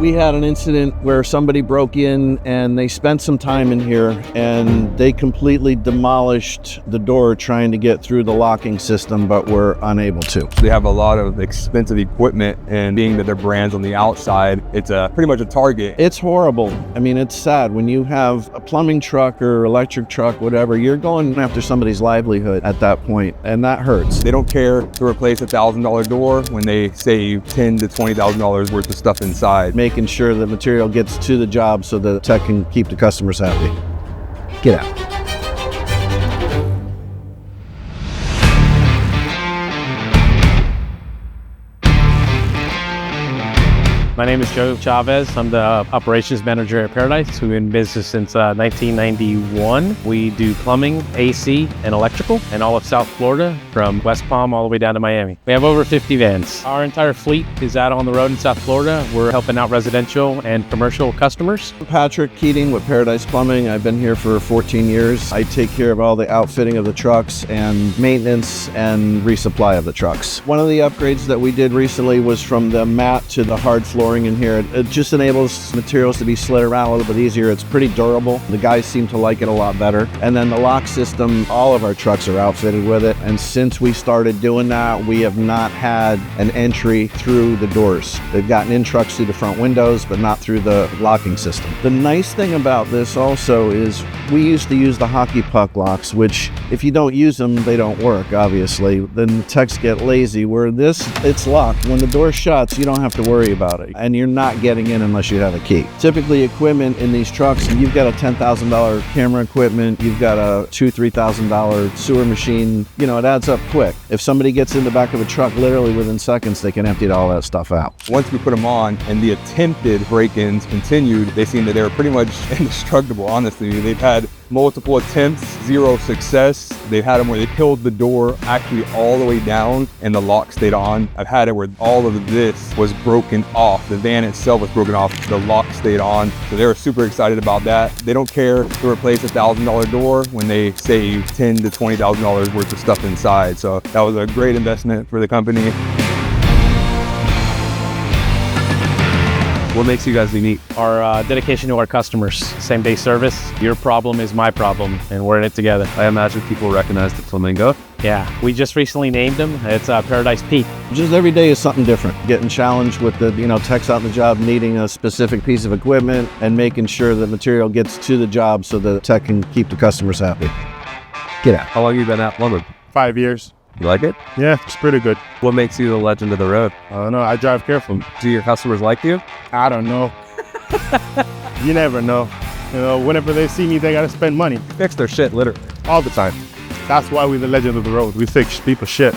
We had an incident where somebody broke in and they spent some time in here and they completely demolished the door trying to get through the locking system, but were unable to. They have a lot of expensive equipment, and being that their brand's on the outside, it's pretty much a target. It's horrible. I mean, it's sad. When you have a plumbing truck or electric truck, whatever, you're going after somebody's livelihood at that point, and that hurts. They don't care to replace a $1,000 door when they save $10,000 to $20,000 worth of stuff inside. Making sure that material gets to the job so the tech can keep the customers happy. Get out. My name is Joe Chavez. I'm the operations manager at Paradise. We've been in business since 1991. We do plumbing, AC, and electrical in all of South Florida, from West Palm all the way down to Miami. We have over 50 vans. Our entire fleet is out on the road in South Florida. We're helping out residential and commercial customers. I'm Patrick Keating with Paradise Plumbing. I've been here for 14 years. I take care of all the outfitting of the trucks and maintenance and resupply of the trucks. One of the upgrades that we did recently was from the mat to the hard flooring in here. It just enables materials to be slid around a little bit easier. It's pretty durable. The guys seem to like it a lot better. And then the lock system, all of our trucks are outfitted with it. And since we started doing that, we have not had an entry through the doors. They've gotten in trucks through the front windows, but not through the locking system. The nice thing about this also is we used to use the hockey puck locks, which if you don't use them, they don't work, obviously. Then the techs get lazy. Where this, it's locked. When the door shuts, you don't have to worry about it. And you're not getting in unless you have a key. Typically equipment in these trucks, you've got a $10,000 camera equipment, you've got a $2,000, $3,000 sewer machine, you know, it adds up quick. If somebody gets in the back of a truck, literally within seconds, they can empty all that stuff out. Once we put them on and the attempted break-ins continued, they seemed that they were pretty much indestructible, honestly. They've had multiple attempts, zero success. They've had them where they peeled the door actually all the way down and the lock stayed on. I've had it where all of this was broken off. The van itself was broken off, the lock stayed on. So they were super excited about that. They don't care to replace a $1,000 door when they save $10,000 to $20,000 worth of stuff inside. So that was a great investment for the company. What makes you guys unique? Our dedication to our customers. Same day service. Your problem is my problem, and we're in it together. I imagine people recognize the Flamingo. Yeah, we just recently named them. It's Paradise Peak. Just every day is something different. Getting challenged with the, techs out on the job needing a specific piece of equipment and making sure the material gets to the job so the tech can keep the customers happy. Get out. How long have you been at plumbing? 5 years. You like it? Yeah, it's pretty good. What makes you the legend of the road? I don't know. I drive careful. Do your customers like you? I don't know. You never know. Whenever they see me, they gotta spend money. Fix their shit, literally. All the time. That's why we're the legend of the road. We fix people's shit.